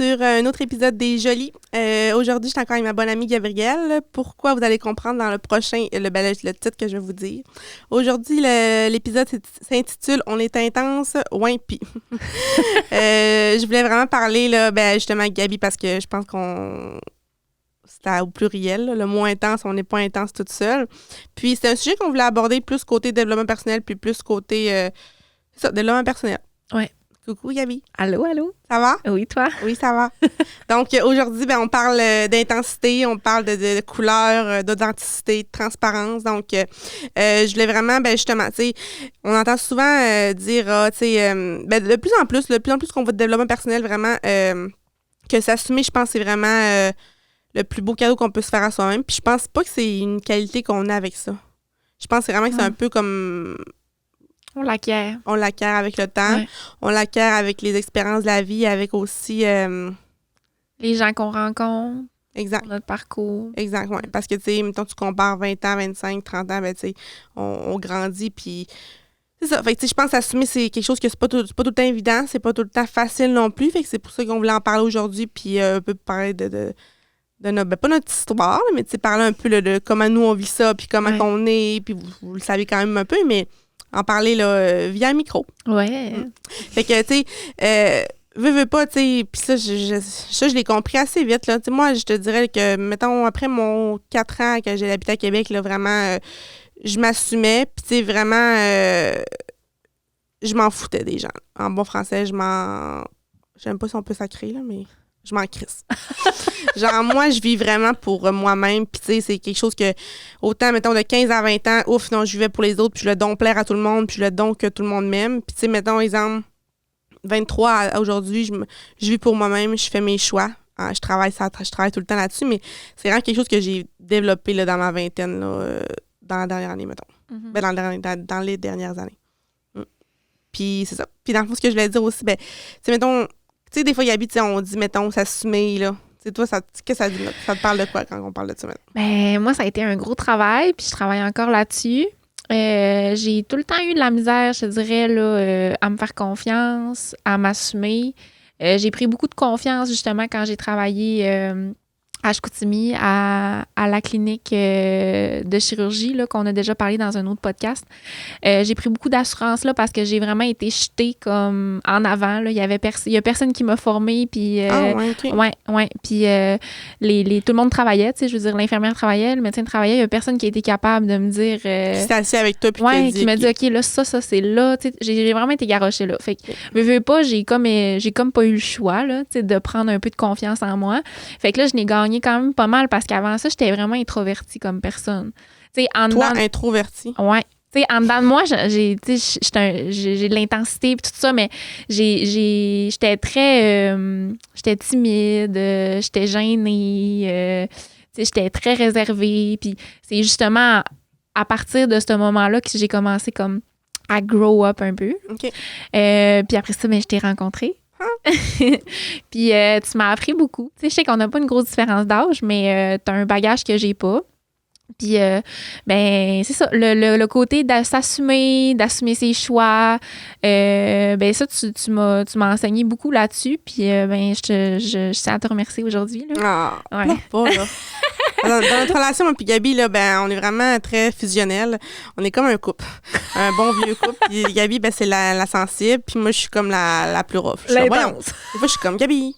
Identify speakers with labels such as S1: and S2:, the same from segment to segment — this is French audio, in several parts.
S1: sur un autre épisode des Jolies. Aujourd'hui, je suis encore avec ma bonne amie Gabrielle. Pourquoi, vous allez comprendre dans le prochain, le titre que je vais vous dire. Aujourd'hui, l'épisode s'intitule « On est intense, Wimpy ». Je voulais vraiment parler là, justement avec Gabi parce que je pense qu'on... C'est au pluriel, là. Le mot intense, on n'est pas intense toute seule. Puis c'est un sujet qu'on voulait aborder plus côté développement personnel, puis plus côté développement personnel.
S2: Ouais.
S1: Coucou Gabi.
S2: Allô, allô.
S1: Ça va?
S2: Oui, toi?
S1: Oui, ça va. Donc aujourd'hui, on parle d'intensité, on parle de couleur, d'authenticité, de transparence. Donc je voulais vraiment, justement, tu sais, on entend souvent dire, tu sais, de plus en plus qu'on voit de développement personnel, vraiment, que s'assumer, je pense, c'est vraiment le plus beau cadeau qu'on peut se faire à soi-même. Puis je pense pas que c'est une qualité qu'on a avec ça. Je pense vraiment que c'est un peu comme...
S2: On l'acquiert.
S1: On l'acquiert avec le temps. Ouais. On l'acquiert avec les expériences de la vie, avec aussi...
S2: les gens qu'on rencontre.
S1: Exact.
S2: Notre parcours.
S1: Exact, oui. Parce que, tu sais, mettons, tu compares 20 ans, 25, 30 ans, tu sais, on grandit, puis... C'est ça. Fait que, tu sais, je pense qu'assumer, c'est quelque chose que c'est pas tout le temps évident, c'est pas tout le temps facile non plus. Fait que c'est pour ça qu'on voulait en parler aujourd'hui, puis un peu parler de notre, pas notre histoire, mais tu sais, parler un peu là, de comment nous on vit ça, puis comment qu'on est, puis vous le savez quand même un peu, mais en parler là, via un micro.
S2: Ouais.
S1: Fait que, tu sais, veux pas, tu sais, puis ça, je l'ai compris assez vite, là. Tu sais, moi, je te dirais que, mettons, après mon 4 ans que j'ai habité à Québec, là, vraiment, je m'assumais, puis tu sais, vraiment, je m'en foutais des gens. En bon français, j'aime pas si on peut sacrer, là, mais... Je m'en crisse. Genre, moi, je vis vraiment pour moi-même. Puis, tu sais, c'est quelque chose que, autant, mettons, de 15 à 20 ans, ouf, non, je vivais pour les autres, puis je le don plaire à tout le monde, puis je le don que tout le monde m'aime. Puis, tu sais, mettons, exemple, 23 à aujourd'hui, je vis pour moi-même, je fais mes choix. Je travaille tout le temps là-dessus, mais c'est vraiment quelque chose que j'ai développé là, dans ma vingtaine, là, dans la dernière année, mettons. Mm-hmm. Dans les dernières années. Puis, c'est ça. Puis, dans le fond, ce que je voulais dire aussi, tu sais, mettons, tu sais, des fois, Gabi, on dit, mettons, s'assumer, là. Tu sais, toi, qu'est-ce que ça dit, là? Ça te parle de quoi quand on parle de ça, maintenant?
S2: Ben, moi, ça a été un gros travail, puis je travaille encore là-dessus. J'ai tout le temps eu de la misère, je dirais, là, à me faire confiance, à m'assumer. J'ai pris beaucoup de confiance, justement, quand j'ai travaillé à Chicoutimi, à la clinique de chirurgie, là, qu'on a déjà parlé dans un autre podcast. J'ai pris beaucoup d'assurance là parce que j'ai vraiment été jetée comme en avant. Là. Il y a personne qui m'a formée. Puis,
S1: okay.
S2: Ouais. Puis tout le monde travaillait. Je veux dire, l'infirmière travaillait, le médecin travaillait. Il y a personne qui a été capable de me dire...
S1: qui s'est assis avec toi puis
S2: qui m'a dit, OK, là, ça, c'est là. J'ai vraiment été garochée là. Fait que, veux pas, j'ai comme pas eu le choix là, de prendre un peu de confiance en moi. Fait que là, je n'ai gagné quand même pas mal parce qu'avant ça, j'étais vraiment introvertie comme personne.
S1: Introvertie?
S2: Ouais. Tu sais, en dedans de moi, j'ai de l'intensité et tout ça, mais j'étais très... j'étais timide, j'étais gênée, j'étais très réservée. Puis c'est justement à partir de ce moment-là que j'ai commencé comme à grow up un peu.
S1: Okay.
S2: Puis après ça, je t'ai rencontrée. Puis tu m'as appris beaucoup. Tu sais, je sais qu'on n'a pas une grosse différence d'âge, mais tu as un bagage que j'ai pas. Puis, c'est ça, le côté d'assumer ses choix, ça, tu m'as enseigné beaucoup là-dessus. Puis, je tiens à te remercier aujourd'hui.
S1: Là. Ah, ouais. Pas, là. Dans notre relation, moi et Gabi, là, on est vraiment très fusionnels. On est comme un couple. Un bon vieux couple. Puis Gabi, c'est la sensible. Puis moi, je suis comme la plus rough. Des fois, je suis comme Gabi.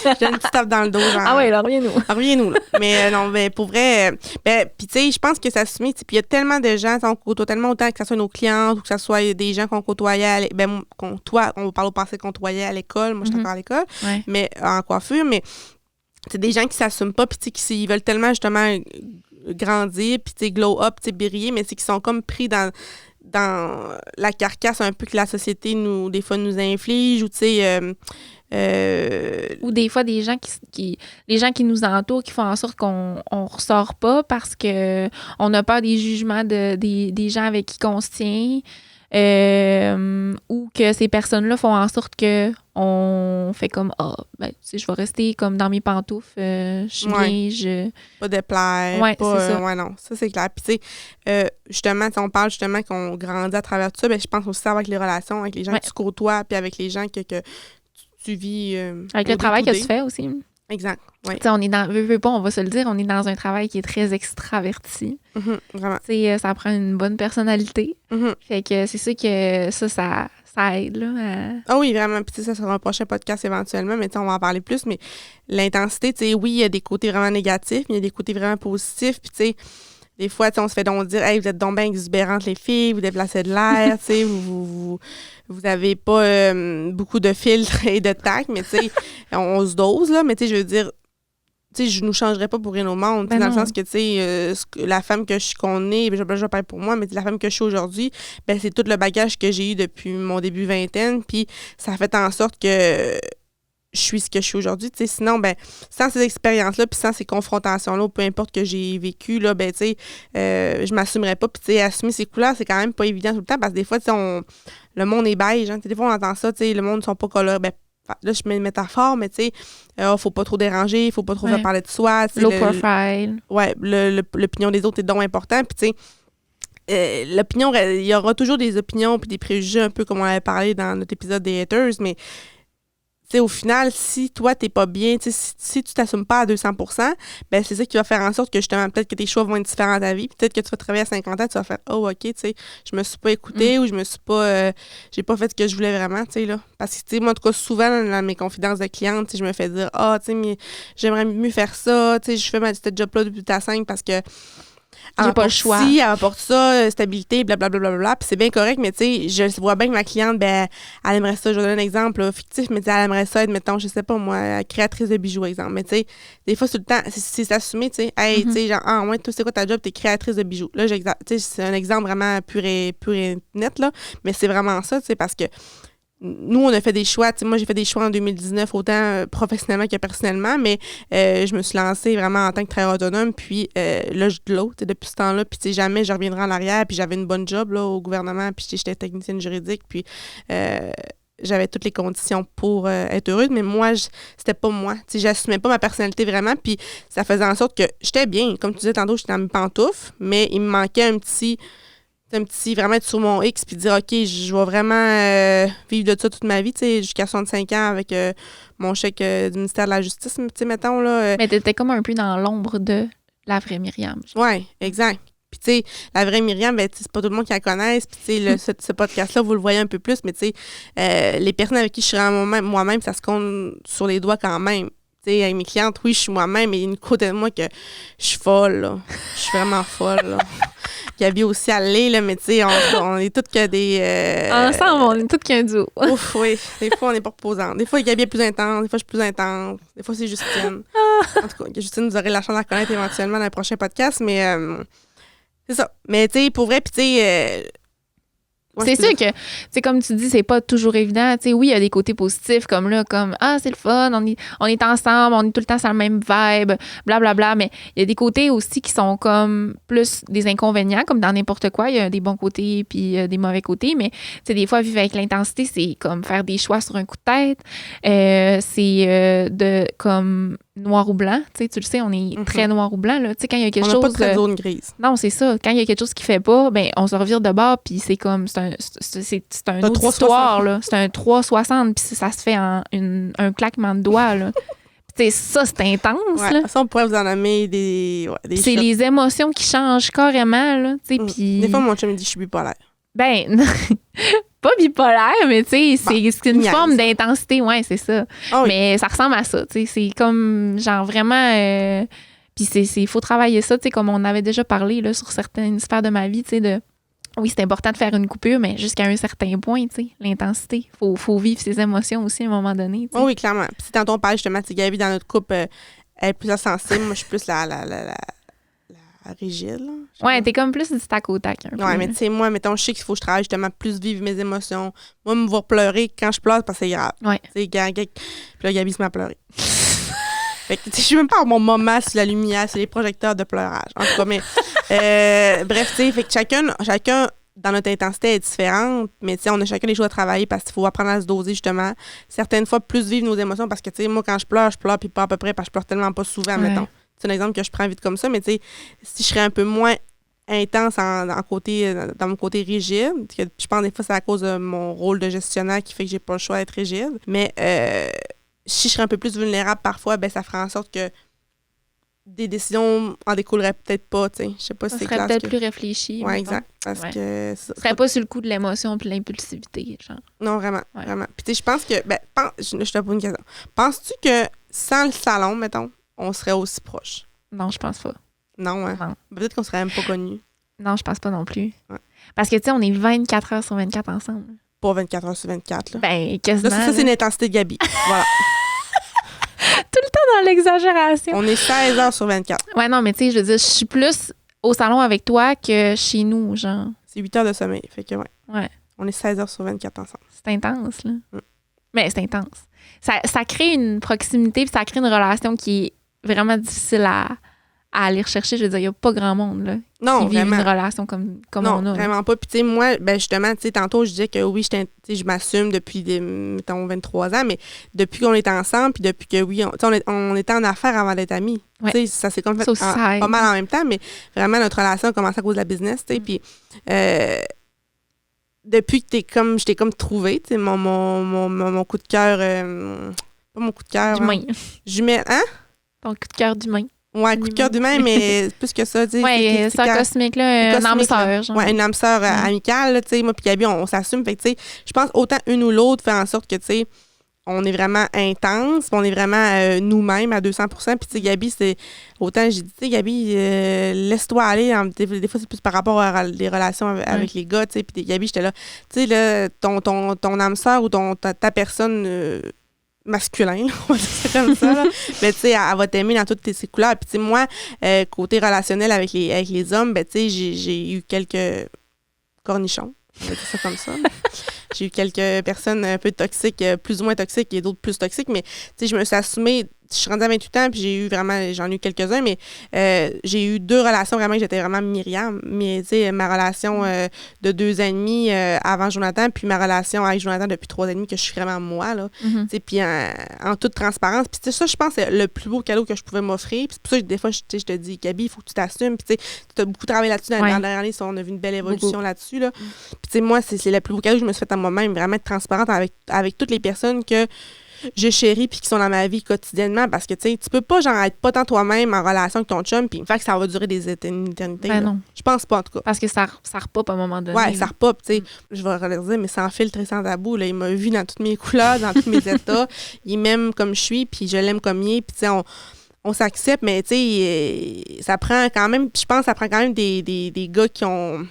S1: J'ai une petite tape dans le dos. Genre,
S2: ah ouais, là, reviens-nous.
S1: Là. Mais non, pour vrai, puis tu sais, je pense que ça se met, puis il y a tellement de gens, on côtoie tellement autant que ce soit nos clientes ou que ce soit des gens qu'on côtoyait, on parle au passé qu'on côtoyait à l'école, moi, je suis encore à l'école, mais en coiffure, mais c'est des gens qui s'assument pas, puis qui veulent tellement, justement, grandir, puis tu sais, glow up, tu sais, briller, mais c'est qu'ils sont comme pris dans la carcasse un peu que la société, des fois, nous inflige, ou tu sais...
S2: ou des fois, les gens qui nous entourent, qui font en sorte qu'on ressort pas parce que on a peur des jugements des gens avec qui on se tient, ou que ces personnes-là font en sorte que on fait comme je vais rester comme dans mes pantoufles, je suis bien,
S1: pas déplaire,
S2: c'est ça.
S1: Non, ça c'est clair. Puis tu sais, justement, on parle justement qu'on grandit à travers tout ça, je pense aussi avec les relations, avec les gens que tu côtoies, puis avec les gens que tu vis...
S2: Avec le travail que tu fais aussi.
S1: Exact, oui.
S2: On est veux pas, on va se le dire, on est dans un travail qui est très extraverti.
S1: Vraiment.
S2: Ça prend une bonne personnalité. Fait que c'est sûr que ça aide, là.
S1: Ah oui, vraiment. Puis ça sera un prochain podcast éventuellement, mais on va en parler plus. Mais l'intensité, oui, il y a des côtés vraiment négatifs, mais il y a des côtés vraiment positifs. Puis tu sais, des fois, on se fait donc dire « Hey, vous êtes donc bien exubérantes, les filles, vous déplacez de l'air, tu sais, vous avez pas beaucoup de filtres et de tact, mais tu sais, on se dose, là, mais tu sais, je veux dire, tu sais, je nous changerais pas pour rien au monde, dans le sens que, tu sais, la femme qu'on est, je vais parler pour moi, mais la femme que je suis aujourd'hui, ben c'est tout le bagage que j'ai eu depuis mon début vingtaine, puis ça a fait en sorte que je suis ce que je suis aujourd'hui, tu sais, sinon, ben sans ces expériences-là, puis sans ces confrontations-là, peu importe que j'ai vécu, là, ben, tu sais, je m'assumerais pas, puis tu sais, assumer ses couleurs, c'est quand même pas évident tout le temps, parce que des fois, tu sais, le monde est beige, hein, des fois, on entend ça, tu sais, le monde ne sont pas colorés, ben, là, je mets une métaphore, mais tu sais, faut pas trop déranger, faut pas trop faire parler de soi.
S2: Low profile.
S1: Ouais, l'opinion des autres est donc important, puis tu sais, l'opinion, il y aura toujours des opinions puis des préjugés, un peu comme on avait parlé dans notre épisode des haters, mais tu sais, au final, si toi, t'es pas bien, si tu t'assumes pas à 200%, ben c'est ça qui va faire en sorte que justement, peut-être que tes choix vont être différents à ta vie. Peut-être que tu vas travailler à 50 ans, tu vas faire « Oh, OK, tu sais, je me suis pas écoutée ou je me suis pas... j'ai pas fait ce que je voulais vraiment, tu sais, là. » Parce que, tu sais, moi, en tout cas, souvent, dans mes confidences de clientes, tu sais, je me fais dire « Ah, tu sais, mais j'aimerais mieux faire ça, tu sais, je fais cette job-là depuis ta 5 parce que... »
S2: J'ai pas le choix.
S1: Si, elle apporte ça, stabilité, blablabla, puis c'est bien correct, mais tu sais, je vois bien que ma cliente, ben, elle aimerait ça, je vais donner un exemple là, fictif, mais tu sais, elle aimerait ça être, mettons, je sais pas moi, créatrice de bijoux, exemple. Mais tu sais, des fois, tout le temps, c'est s'assumer, tu sais, hey, tu sais, genre, ah, ouais, toi, c'est quoi ta job, t'es créatrice de bijoux. Là, tu sais, c'est un exemple vraiment pur et net, là, mais c'est vraiment ça, tu sais, parce que nous, on a fait des choix. Moi, j'ai fait des choix en 2019, autant professionnellement que personnellement, mais je me suis lancée vraiment en tant que travailleuse autonome. Puis là, je de l'autre depuis ce temps-là. Puis jamais je reviendrai en arrière. Puis j'avais une bonne job là, au gouvernement. Puis j'étais technicienne juridique. Puis j'avais toutes les conditions pour être heureuse. Mais moi, c'était pas moi. J'assumais pas ma personnalité vraiment. Puis ça faisait en sorte que j'étais bien. Comme tu disais tantôt, j'étais dans mes pantoufles. Mais il me manquait un petit vraiment être sur mon X puis dire OK, je vais vraiment vivre de ça toute ma vie, tu sais, jusqu'à 65 ans avec mon chèque du ministère de la Justice, tu sais, mettons, là.
S2: Mais t'étais comme un peu dans l'ombre de la vraie Myriam.
S1: Oui, exact. Puis, tu sais, la vraie Myriam, ben, c'est pas tout le monde qui la connaisse. Puis, tu sais, ce podcast-là, vous le voyez un peu plus, mais, tu sais, les personnes avec qui je suis moi-même, ça se compte sur les doigts quand même. Tu sais, avec mes clientes, oui, je suis moi-même, mais il y a une côté de moi que je suis folle, là. Je suis vraiment folle, là. Gabi aussi, elle l'est, là, mais tu sais, on est toutes que des...
S2: Ensemble, on est toutes qu'un duo.
S1: Ouf, oui. Des fois, on n'est pas reposantes. Des fois, Gabi est plus intense. Des fois, je suis plus intense. Des fois, c'est Justine. En tout cas, Justine, vous aurez la chance de la connaître éventuellement dans le prochain podcast, mais c'est ça. Mais tu sais, pour vrai, puis tu sais...
S2: c'est sûr que, c'est comme tu dis, c'est pas toujours évident. Tu sais, oui, il y a des côtés positifs comme là, comme ah, c'est le fun, on est ensemble, on est tout le temps sur la même vibe, blablabla. Mais il y a des côtés aussi qui sont comme plus des inconvénients, comme dans n'importe quoi. Il y a des bons côtés puis des mauvais côtés. Mais tu sais, des fois, vivre avec l'intensité, c'est comme faire des choix sur un coup de tête. C'est de comme noir ou blanc. Tu sais, tu le sais, on est très noir ou blanc. Là. Tu sais, quand il y a quelque chose...
S1: On n'a pas de zone grise.
S2: Non, c'est ça. Quand il y a quelque chose qui fait pas, ben on se revire de bord, puis c'est comme... C'est un autre histoire, là. C'est un 360, puis ça se fait en un claquement de doigts, là. Puis ça, c'est intense,
S1: ouais,
S2: là.
S1: Ça, on pourrait vous en nommer des
S2: c'est les émotions qui changent carrément, là. Tu sais, puis...
S1: Des fois, mon chum me dit « je suis bipolaire ».
S2: Ben... Pas bipolaire, mais tu sais, c'est une forme d'intensité, ouais, c'est ça. Oh oui. Mais ça ressemble à ça, tu sais, c'est comme, genre, vraiment... puis il faut travailler ça, tu sais, comme on avait déjà parlé, là, sur certaines sphères de ma vie, tu sais, de... Oui, c'est important de faire une coupure, mais jusqu'à un certain point, tu sais, l'intensité. Faut vivre ses émotions aussi à un moment donné, tu sais.
S1: Oh oui, clairement. Puis tantôt, on parlait justement, tu sais, Gabi, dans notre couple, elle est plus sensible, moi, je suis plus la rigide.
S2: Ouais, t'es comme plus du tac au tac.
S1: Ouais, mais tu sais, moi, mettons, je sais qu'il faut que je travaille justement plus vivre mes émotions. Moi, me voir pleurer quand je pleure, parce que c'est grave.
S2: Ouais.
S1: Tu sais, puis là, Gabi se met à pleurer. Fait que, je suis même pas à mon moment sur la lumière, sur les projecteurs de pleurage. En tout cas, mais bref, tu sais, fait que chacun dans notre intensité est différente, mais tu sais, on a chacun des choses à travailler parce qu'il faut apprendre à se doser, justement. Certaines fois, plus vivre nos émotions parce que, tu sais, moi, quand je pleure, puis pas à peu près parce que je pleure tellement pas souvent, mettons. C'est un exemple que je prends vite comme ça, mais tu sais, si je serais un peu moins intense dans mon côté rigide. Que je pense des fois c'est à cause de mon rôle de gestionnaire qui fait que j'ai pas le choix d'être rigide. Mais si je serais un peu plus vulnérable parfois, ben ça ferait en sorte que des décisions en découleraient peut-être pas, tu sais. Je sais pas si c'est clair.
S2: Ça serait peut-être plus réfléchi.
S1: Oui, exact. Parce que...
S2: Ce serait pas sur le coup de l'émotion puis l'impulsivité, genre.
S1: Non, vraiment, vraiment. Puis tu sais, je pense que... je te pose une question. Penses-tu que sans le salon, mettons, on serait aussi proches?
S2: Non, je pense pas.
S1: Non, hein?
S2: Non.
S1: Peut-être qu'on serait même pas connus.
S2: Non, je pense pas non plus.
S1: Ouais.
S2: Parce que, tu sais, on est 24 heures sur 24 ensemble.
S1: Pas 24 heures sur 24, là.
S2: Ben, quasiment.
S1: Là, ça, c'est une intensité de Gabi. Voilà.
S2: Tout le temps dans l'exagération.
S1: On est 16 heures sur 24.
S2: Ouais, non, mais tu sais, je veux dire, je suis plus au salon avec toi que chez nous, genre.
S1: C'est 8 heures de sommeil. Fait que,
S2: Ouais.
S1: On est 16 heures sur 24 ensemble.
S2: C'est intense, là. Mais c'est intense. Ça crée une proximité puis ça crée une relation qui est vraiment difficile à aller rechercher. Je veux dire, il n'y a pas grand monde, là,
S1: Non,
S2: qui vit
S1: vraiment.
S2: une relation comme
S1: Non,
S2: on a.
S1: vraiment pas. Puis, tu sais, moi, ben justement, tu sais, tantôt, je disais que oui, je m'assume depuis, mettons, 23 ans, mais depuis qu'on est ensemble, puis depuis que, oui, on était en affaires avant d'être amis.
S2: Ouais.
S1: Tu sais, ça s'est comme fait
S2: Ça,
S1: pas mal en même temps, mais vraiment, notre relation a commencé à cause de la business, tu sais, puis depuis que je t'ai comme trouvé, tu sais, mon coup de cœur, pas mon coup de cœur.
S2: D'humain.
S1: Jumelle, hein?
S2: Ton coup de cœur d'humain.
S1: Ouais, coup de cœur d'humain, mais plus que ça, tu sais.
S2: Ouais, c'est un cosmique, là, une âme sœur, genre.
S1: Ouais, une âme sœur amicale, tu sais, moi puis Gabi, on s'assume, fait que, tu sais, je pense autant une ou l'autre fait en sorte que, tu sais, on est vraiment intense, on est vraiment nous-mêmes à 200%, puis tu sais, Gabi, c'est autant, j'ai dit, tu sais, Gabi, laisse-toi aller, des fois, c'est plus par rapport à des relations avec les gars, tu sais, puis Gabi, j'étais là, tu sais, là, ton âme sœur ou ta personne... masculin, on va dire ça comme ça, là. Mais tu sais, elle va t'aimer dans toutes ces couleurs. Puis tu sais, moi, côté relationnel avec les hommes, ben tu sais, j'ai eu quelques cornichons, on va dire ça comme ça. J'ai eu quelques personnes un peu toxiques, plus ou moins toxiques et d'autres plus toxiques, mais tu sais, je me suis assumée, je suis rendue à 28 ans, puis j'en ai eu quelques-uns, mais j'ai eu 2 relations vraiment que j'étais vraiment Myriam. Mais tu sais, ma relation de 2 ans et demi avant Jonathan, puis ma relation avec Jonathan depuis 3 ans et demi, que je suis vraiment moi, là. Tu sais, puis en toute transparence. Puis tu sais, ça, je pense, c'est le plus beau cadeau que je pouvais m'offrir. Puis c'est pour ça que des fois, je te dis, Gabi, il faut que tu t'assumes. Puis tu sais, tu as beaucoup travaillé là-dessus dans la dernière année, on a vu une belle évolution là-dessus, là. Puis tu sais, moi, c'est le plus beau cadeau que je me suis fait à moi-même, vraiment être transparente avec toutes les personnes que je chéris puis qui sont dans ma vie quotidiennement, parce que tu sais, tu peux pas genre être pas tant toi-même en relation avec ton chum puis faire que ça va durer des éternités.
S2: Ben non.
S1: Je pense pas, en tout cas.
S2: Parce que ça repop à un moment donné.
S1: Ouais, ça repop, tu sais. Je vais redire, mais sans filtre et sans tabou, là, il m'a vu dans toutes mes couleurs, dans tous mes états. Il m'aime comme je suis, puis je l'aime comme il est, puis tu sais, on s'accepte, mais tu sais, ça prend quand même, je pense que ça prend quand même des gars qui ont...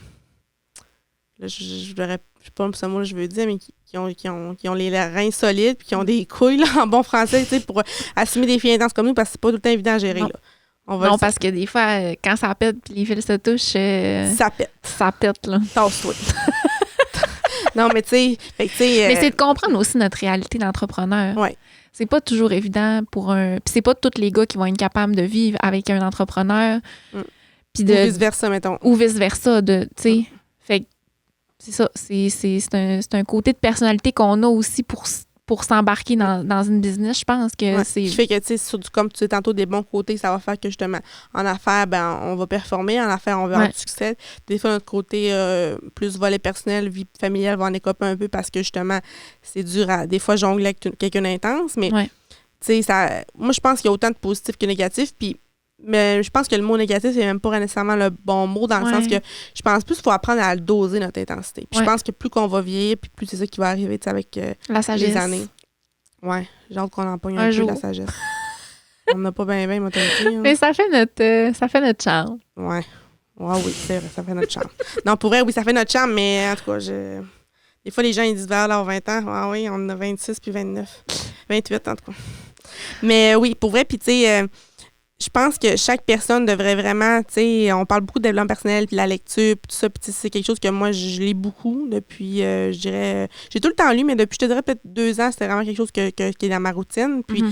S1: Là, je sais pas ce mot-là, je veux dire, mais qui ont les reins solides puis qui ont des couilles, là, en bon français, tu sais, pour assumer des filles intenses comme nous, parce que c'est pas tout le temps évident à gérer,
S2: non.
S1: Là.
S2: Non, parce que des fois, quand ça pète puis les fils se touchent...
S1: ça pète.
S2: Ça pète, là.
S1: Tasse-toi. Non, mais tu sais...
S2: Mais c'est de comprendre aussi notre réalité d'entrepreneur.
S1: Ouais.
S2: C'est pas toujours évident pour un... Puis c'est pas tous les gars qui vont être capables de vivre avec un entrepreneur. Puis de...
S1: Ou vice-versa, mettons.
S2: Ou vice-versa, tu sais. Fait que c'est ça. C'est un côté de personnalité qu'on a aussi pour s'embarquer dans une business, je pense que c'est...
S1: Qui fait que, tu sais, comme tu dis tantôt, des bons côtés, ça va faire que, justement, en affaires, ben on va performer. En affaires, on va avoir du succès. Des fois, notre côté plus volet personnel, vie familiale, va en écoper un peu parce que, justement, c'est dur à, des fois, jongler avec quelqu'un d'intense. Mais, tu sais, moi, je pense qu'il y a autant de positifs que de négatifs. Puis, mais je pense que le mot négatif, c'est même pas nécessairement le bon mot, dans le sens que je pense plus qu'il faut apprendre à doser notre intensité. Puis je pense que plus qu'on va vieillir, puis plus c'est ça qui va arriver, tu sais, avec
S2: la sagesse.
S1: les années. Ouais, j'ai hâte qu'on empoigne un peu la sagesse. On n'a pas bien m'autorité. Hein.
S2: Mais ça fait notre charme.
S1: Ouais. Ouais, oui, c'est vrai, ça fait notre charme. Non, pour vrai, oui, ça fait notre charme, mais en tout cas, des fois, les gens, ils disent vers leurs 20 ans, ah oui, on en a 26 puis 29. 28, en tout cas. Mais oui, pour vrai, puis tu sais... je pense que chaque personne devrait vraiment, tu sais, on parle beaucoup de développement personnel, puis la lecture, puis tout ça, puis c'est quelque chose que moi, je lis beaucoup depuis, je dirais, j'ai tout le temps lu, mais depuis, je te dirais peut-être 2 ans, c'était vraiment quelque chose qui est dans ma routine. Puis,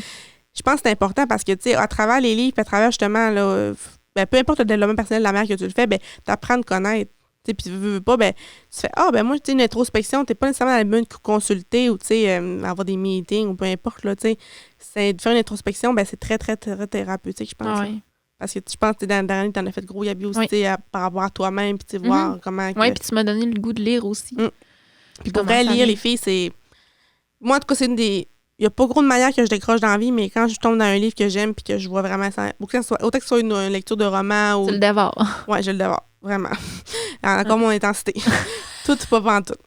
S1: je pense que c'est important parce que, tu sais, à travers les livres, puis à travers, justement, là, ben, peu importe le développement personnel de la manière que tu le fais, ben, t'apprends à te connaître. Puis tu veux pas, ben, tu fais, moi, tu sais, une introspection, t'es pas nécessairement dans le but de consulter ou, tu sais, avoir des meetings ou peu importe, là, tu sais. C'est de faire une introspection, ben, c'est très, très, très thérapeutique, je pense.
S2: Ah oui.
S1: Parce que je pense que dans la dernière année, tu en as fait gros, Gabi, aussi, par rapport à toi-même, puis voir comment...
S2: Oui, puis tu m'as donné le goût de lire aussi.
S1: Puis pour vrai, lire, les filles, c'est... Moi, en tout cas, c'est une des... Il n'y a pas gros de manière que je décroche dans la vie, mais quand je tombe dans un livre que j'aime puis que je vois vraiment ça... Autant que ce soit une lecture de roman ou...
S2: Tu le dévores.
S1: Oui, je le dévore, vraiment. Encore mon intensité. Tout, pas pantoute.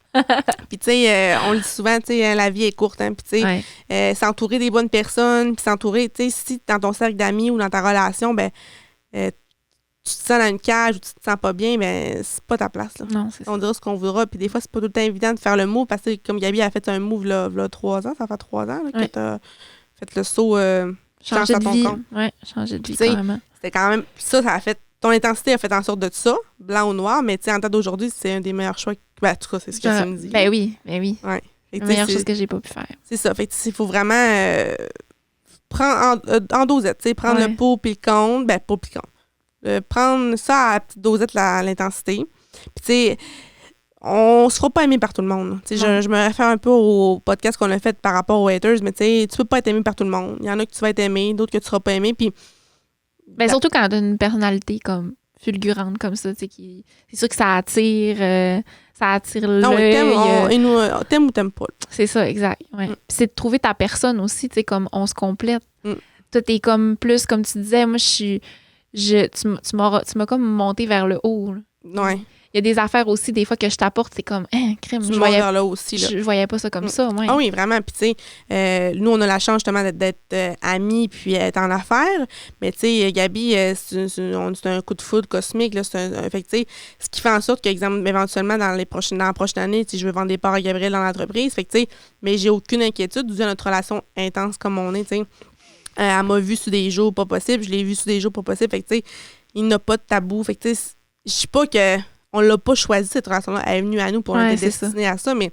S1: Puis, tu sais, on le dit souvent, tu sais, la vie est courte, hein. Puis, tu sais, s'entourer des bonnes personnes, puis s'entourer, tu sais, si dans ton cercle d'amis ou dans ta relation, ben tu te sens dans une cage ou tu te sens pas bien, ben c'est pas ta place, là.
S2: Non, c'est ça.
S1: On dira ce qu'on voudra. Puis, des fois, c'est pas tout le temps évident de faire le move parce que, comme Gabi a fait un move, là 3 ans, ça fait 3 ans, là, que t'as fait le saut
S2: changer de vie.
S1: Oui,
S2: changer de vie, carrément.
S1: C'était quand même... Ça a fait... Ton intensité a fait en sorte de ça, blanc ou noir, mais tu sais, en temps d'aujourd'hui, c'est un des meilleurs choix. Ben, en tout cas, c'est ce que tu me dis.
S2: Ben oui.
S1: Ouais.
S2: La meilleure chose que j'ai pas pu faire.
S1: C'est ça. Fait que il faut vraiment prendre en dosette, tu sais, prendre le pour puis le contre. Ben, pour puis le contre. Prendre ça à petite dosette, l'intensité. Puis, tu sais, on se fera pas aimer par tout le monde. Tu sais, je me réfère un peu au podcast qu'on a fait par rapport aux haters, mais tu sais, tu peux pas être aimé par tout le monde. Il y en a que tu vas être aimé, d'autres que tu seras pas aimé, puis...
S2: Ben, surtout quand t'as une personnalité comme fulgurante comme ça, tu sais, c'est sûr que ça attire l'œil.
S1: Non, t'aimes ou t'aimes pas.
S2: C'est ça, exact. Ouais. Puis c'est de trouver ta personne aussi, tu sais, comme on se complète. Toi, t'es comme plus, comme tu disais, moi, tu m'as comme monté vers le haut.
S1: Ouais.
S2: Il y a des affaires aussi, des fois, que je t'apporte, c'est comme, crème.
S1: Je voyais là aussi, là.
S2: Je voyais pas ça comme ça, moi.
S1: Ah oui, vraiment. Puis, tu sais, nous, on a la chance, justement, d'être amis puis être en affaires. Mais, tu sais, Gabi, c'est un coup de foudre cosmique, là. Fait que, tu sais, ce qui fait en sorte qu'exemple, éventuellement, dans la prochaine année, je veux vendre des parts à Gabriel dans l'entreprise. Fait que, tu sais, mais j'ai aucune inquiétude dû à notre relation intense comme on est, tu sais. Elle m'a vu sous des jours pas possibles. Je l'ai vu sous des jours pas possibles. Fait que, tu sais, il n'a pas de tabou. Fait que, tu sais, je sais pas que... On l'a pas choisi, cette relation-là. Elle est venue à nous pour on était destinés à ça, mais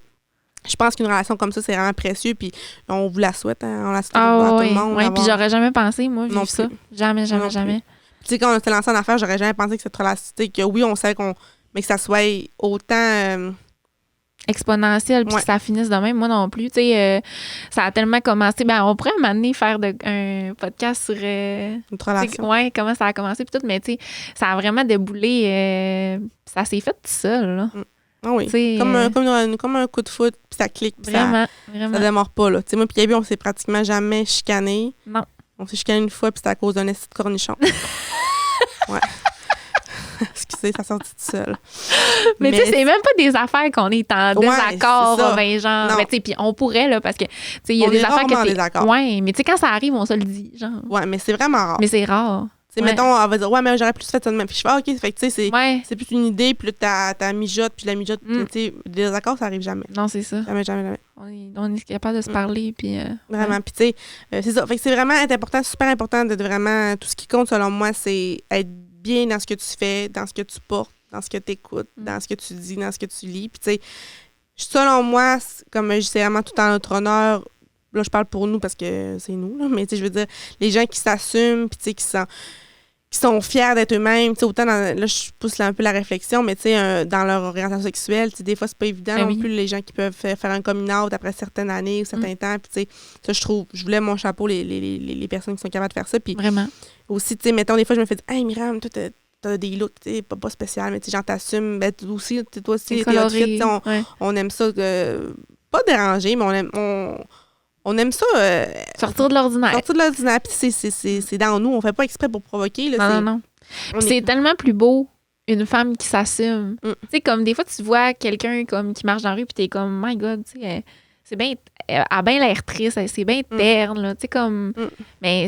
S1: je pense qu'une relation comme ça, c'est vraiment précieux, puis on vous la souhaite, hein, on la souhaite à tout le monde.
S2: Oui, puis j'aurais jamais pensé, moi, vivre ça. Jamais. Tu
S1: sais, quand on s'est lancé en affaires, j'aurais jamais pensé que cette relation, que oui, on sait mais que ça soit autant...
S2: exponentiel, puis que ça finisse de même, moi non plus. Tu sais, ça a tellement commencé. Ben, on pourrait m'amener faire un podcast sur...
S1: notre relation.
S2: Oui, comment ça a commencé, puis tout, mais tu sais, ça a vraiment déboulé. Ça s'est fait tout seul, là.
S1: Ah oui, comme un coup de foot, puis ça clique, puis
S2: vraiment.
S1: Ça démarre pas, là. Tu sais, moi puis Gabi, on s'est pratiquement jamais chicanés.
S2: Non.
S1: On s'est chicané une fois, puis c'était à cause d'un esti de cornichon. Ouais. Excusez, ça sortit tout seul.
S2: Mais tu sais, c'est même pas des affaires qu'on est en désaccord, ben genre. Mais tu sais, puis on pourrait, là, parce que, tu sais, il y a des affaires que
S1: désaccord.
S2: Ouais, mais tu sais, quand ça arrive, on se le dit, genre.
S1: Ouais, mais c'est vraiment rare.
S2: Mais c'est rare.
S1: Tu sais, mettons, on va dire, ouais, mais j'aurais plus fait ça de même. Puis je fais, OK, fait que tu sais, c'est plus une idée, puis là, t'as mijote, puis la mijote, tu sais, des désaccords, ça arrive jamais.
S2: Non, c'est ça.
S1: Jamais.
S2: On est capable de se parler, puis...
S1: Vraiment, puis tu sais, c'est ça. Fait que c'est vraiment important, super important de vraiment... Tout ce qui compte, selon moi, c'est être bien dans ce que tu fais, dans ce que tu portes, dans ce que tu écoutes, dans ce que tu dis, dans ce que tu lis. Puis, tu sais, selon moi, comme je dis, c'est vraiment tout en notre honneur. Là, je parle pour nous parce que c'est nous, là, mais tu sais, je veux dire, les gens qui s'assument, puis tu sais, qui sont fiers d'être eux-mêmes, tu sais, autant là, je pousse un peu la réflexion, mais tu sais, dans leur orientation sexuelle, tu sais, des fois, c'est pas évident non plus, les gens qui peuvent faire un coming out après certaines années ou certains temps, puis tu sais, ça, je voulais mon chapeau, les personnes qui sont capables de faire ça, puis
S2: vraiment.
S1: Aussi, tu sais, mettons, des fois, je me fais dire, hey, Myriam, toi, t'as des looks, tu sais, pas spécial, mais tu sais, genre, t'assumes, ben, toi aussi, tes outfits, on aime ça, pas déranger, mais on aime ça.
S2: Sortir de l'ordinaire.
S1: Sortir de l'ordinaire, puis c'est dans nous, on fait pas exprès pour provoquer. Là,
S2: non. C'est tellement plus beau, une femme qui s'assume. Tu sais, comme des fois, tu vois quelqu'un comme qui marche dans la rue, puis t'es comme, my God, tu sais, c'est bien, elle a bien l'air triste, c'est bien terne, là, tu sais, comme, mais,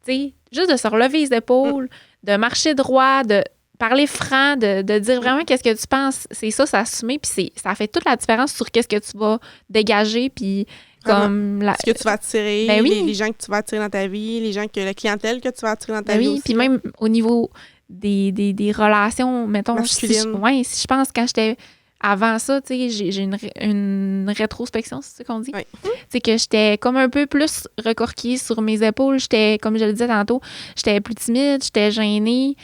S2: tu sais, juste de se relever les épaules, de marcher droit, de parler franc, de dire vraiment qu'est-ce que tu penses, c'est ça, s'assumer, puis ça fait toute la différence sur qu'est-ce que tu vas dégager, puis comme
S1: ce que tu vas attirer,
S2: ben oui.
S1: les gens que tu vas attirer dans ta vie, la clientèle que tu vas attirer dans ta
S2: ben
S1: vie
S2: oui,
S1: aussi.
S2: Puis même au niveau des relations, mettons,
S1: masculines.
S2: Si je pense quand j'étais avant ça, tu sais, j'ai une rétrospection, c'est ça qu'on dit?
S1: Oui.
S2: Tu sais, que j'étais comme un peu plus recorquée sur mes épaules. J'étais, comme je le disais tantôt, j'étais plus timide, j'étais gênée.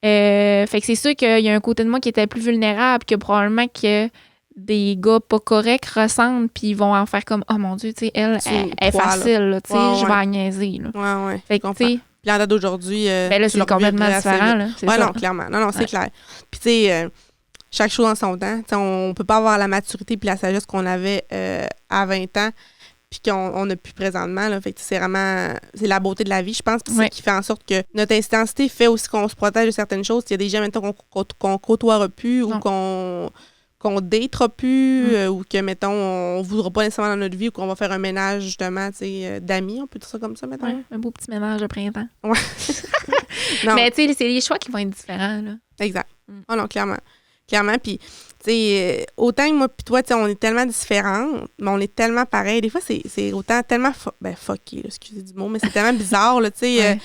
S2: Fait que c'est sûr qu'il y a un côté de moi qui était plus vulnérable, que probablement que des gars pas corrects ressentent, puis ils vont en faire comme, oh mon Dieu, tu sais, elle est facile, tu sais, je vais la niaiser. Là.
S1: Ouais.
S2: Fait que, tu sais,
S1: Puis en date d'aujourd'hui,
S2: Ben là, c'est complètement différent, là. C'est
S1: ouais,
S2: ça.
S1: non, clairement. Non, c'est clair. Puis tu sais, chaque chose en son temps. T'sais, on peut pas avoir la maturité puis la sagesse qu'on avait à 20 ans puis qu'on a plus présentement. Là. Fait que c'est vraiment... C'est la beauté de la vie, je pense. Puis c'est qui fait en sorte que notre intensité fait aussi qu'on se protège de certaines choses. Il y a des gens, mettons, qu'on côtoiera plus ou qu'on datera plus ou que, mettons, on voudra pas nécessairement dans notre vie ou qu'on va faire un ménage, justement, d'amis. On peut dire ça comme ça, mettons.
S2: Ouais, un beau petit ménage de printemps.
S1: Ouais.
S2: Mais tu sais, c'est les choix qui vont être différents, là.
S1: Exact. Oh non, clairement. Clairement, puis, tu sais, autant que moi puis toi, tu sais, on est tellement différentes, mais on est tellement pareils. Des fois, c'est autant tellement... fucké, là, excusez du mot, mais c'est tellement bizarre, là, tu sais.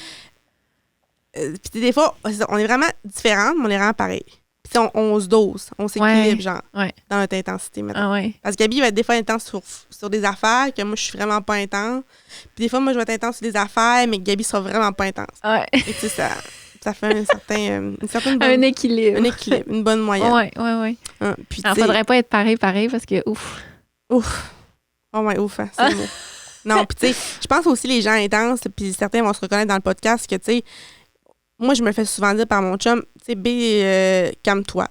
S1: Puis des fois, on est vraiment différentes, mais on est vraiment pareils. Puis on se dose, on s'équilibre, genre, dans notre intensité, maintenant. Parce que Gabi va être des fois intense sur des affaires, que moi, je suis vraiment pas intense. Puis des fois, moi, je vais être intense sur des affaires, mais que Gabi sera vraiment pas intense. Et tu sais, ça fait une certaine bonne,
S2: un équilibre.
S1: Un équilibre, une bonne moyenne.
S2: Oui.
S1: Puis,
S2: alors, faudrait pas être pareil, parce que ouf.
S1: Ouf. Oh ouais, ouf, hein, c'est le mot. Non, puis tu sais, je pense aussi les gens intenses, puis certains vont se reconnaître dans le podcast que, tu sais, moi, je me fais souvent dire par mon chum, tu sais, B, calme-toi.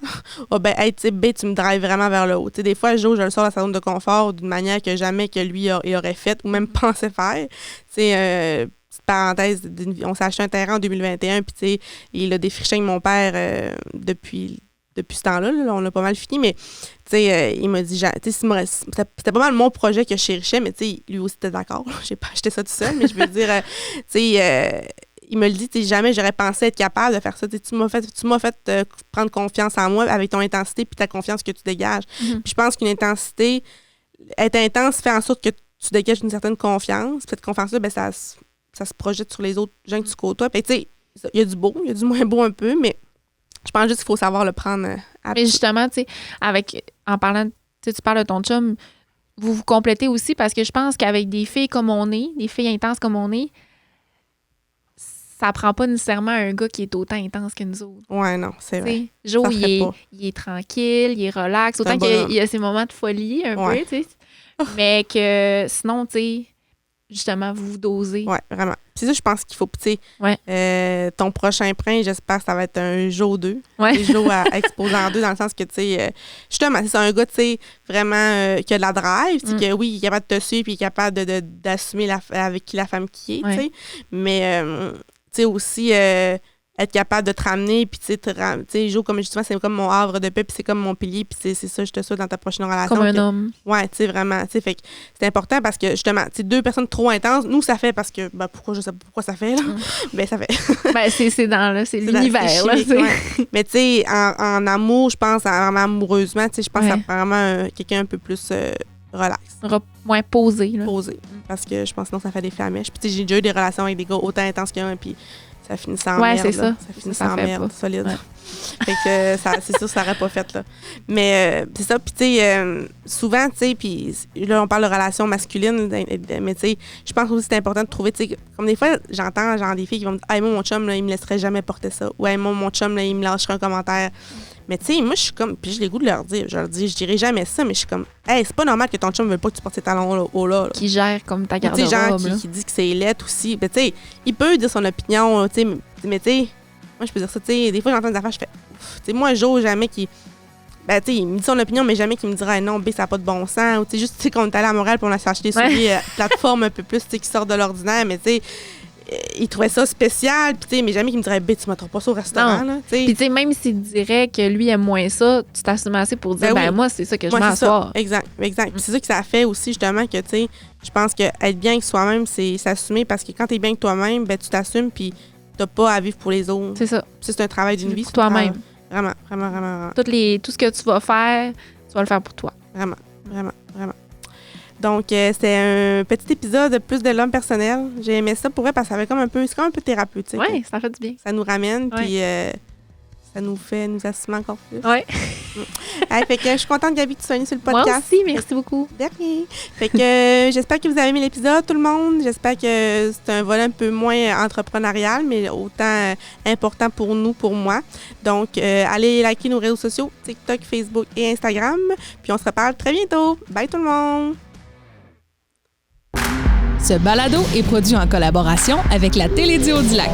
S1: Hey, tu sais, B, tu me drives vraiment vers le haut. Tu sais, des fois, je le sors de sa zone de confort d'une manière que jamais que lui il aurait faite ou même pensé faire. Tu sais, petite parenthèse, on s'est acheté un terrain en 2021, puis tu sais, il a défriché avec mon père depuis ce temps-là. Là, on a pas mal fini, mais tu sais, il m'a dit, tu sais, c'était pas mal mon projet que je chérichais, mais tu sais, lui aussi était d'accord. J'ai pas acheté ça tout seul, mais je veux dire, tu sais, il me le dit, tu sais, jamais j'aurais pensé être capable de faire ça. Tu m'as fait prendre confiance en moi avec ton intensité puis ta confiance que tu dégages. Puis je pense qu'une intensité, être intense fait en sorte que tu dégages une certaine confiance. Puis cette confiance-là, ben, ça se projette sur les autres gens que tu côtoies. Puis tu sais, il y a du beau, il y a du moins beau un peu, mais je pense juste qu'il faut savoir le prendre à
S2: Mais justement, tu sais, en parlant, tu parles de ton chum, vous complétez aussi parce que je pense qu'avec des filles comme on est, des filles intenses comme on est, ça prend pas nécessairement un gars qui est autant intense que nous autres.
S1: Ouais, non, c'est vrai.
S2: Joe, il est tranquille, il est relax. Autant qu'il y a ses moments de folie un peu, tu sais. Mais que sinon, tu sais, justement, vous dosez.
S1: Ouais, vraiment. C'est ça, je pense qu'il faut, tu sais, ton prochain prince, j'espère que ça va être un Joe 2. Un Joe à exposer en deux, dans le sens que, tu sais, justement, c'est un gars, tu sais, vraiment qui a de la drive, que oui, il est capable de te suivre, puis il est capable d'assumer avec qui la femme qui est, tu sais. Mais, tu sais, aussi être capable de te ramener, puis tu sais, Joe, comme justement, c'est comme mon havre de paix, puis c'est comme mon pilier, puis c'est ça, je te souhaite dans ta prochaine relation.
S2: Comme un homme.
S1: Ouais, tu sais, vraiment, tu sais, fait que c'est important parce que, justement, tu sais, deux personnes trop intenses, nous, ça fait parce que, je sais pas pourquoi ça fait, là, ben ça fait.
S2: C'est l'univers, là,
S1: Mais tu sais, en amour, je pense, vraiment amoureusement, tu sais, je pense que ça prend vraiment quelqu'un un peu plus relax.
S2: Moins posé, là.
S1: Posé, parce que je pense que sinon, ça fait des flamèches. Puis tu sais, j'ai déjà eu des relations avec des gars autant intenses qu'un, puis ça finit sans merde.
S2: C'est ça.
S1: Ça finit sans merde, solide. Fait que c'est sûr, ça n'aurait pas fait, là. Mais c'est ça. Puis, tu sais, souvent, tu sais, puis là, on parle de relations masculines, mais tu sais, je pense aussi que c'est important de trouver, tu sais, comme des fois, j'entends genre des filles qui vont me dire, hey, moi, mon chum, là, il me laisserait jamais porter ça. Ou, hey, moi, mon chum, là, il me lâcherait un commentaire. Mais tu sais, moi, je suis comme, puis j'ai le goût de leur dire, je dirais jamais ça, mais je suis comme, hey, c'est pas normal que ton chum ne veut pas que tu portes ces talons là.
S2: Qui gère comme ta garde-robe.
S1: Tu sais, genre, qui dit que c'est lettre aussi. Ben, tu sais, il peut dire son opinion, tu sais, mais tu sais, moi, je peux dire ça, tu sais, des fois, j'entends des affaires, je fais, tu sais, moi, Joe, jamais qui. Ben, tu sais, il me dit son opinion, mais jamais qu'il me dira, non, B, ça n'a pas de bon sens. Ou, tu sais, juste, tu sais, qu'on est allé à Montréal, puis on a acheté des souliers plateforme un peu plus, tu sais, qui sortent de l'ordinaire, mais tu sais, il trouvait ça spécial, puis tu sais, mais jamais qu'il me dirait, B, tu m'attends pas ça au restaurant, là, tu sais.
S2: Puis, tu sais, même s'il dirait que lui aime moins ça, tu t'assumes assez pour dire, moi, c'est ça que je m'assois.
S1: Exact. Puis c'est ça que ça fait aussi, justement, que, tu sais, je pense que être bien avec soi-même, c'est s'assumer, parce que quand t'es bien avec toi-même, ben, tu t'assumes, puis t'as pas à vivre pour les autres.
S2: C'est ça.
S1: C'est un travail d'une vie.
S2: Pour toi-même.
S1: Vraiment, vraiment, vraiment.
S2: Tout ce que tu vas faire, tu vas le faire pour toi.
S1: Vraiment, vraiment, vraiment. Donc, c'est un petit épisode plus de l'homme personnel. J'ai aimé ça pour vrai parce que c'est comme un peu thérapeutique.
S2: Oui, ça fait du bien.
S1: Ça nous ramène, puis ça nous assumer encore plus.
S2: Oui.
S1: Fait que je suis contente, Gabi, que tu sois venue sur le podcast.
S2: Moi aussi, merci beaucoup.
S1: De rien. Fait que j'espère que vous avez aimé l'épisode, tout le monde. J'espère que c'est un volet un peu moins entrepreneurial, mais autant important pour nous, pour moi. Donc, allez liker nos réseaux sociaux, TikTok, Facebook et Instagram. Puis on se reparle très bientôt. Bye tout le monde!
S3: Ce balado est produit en collaboration avec la Télédio du Lac.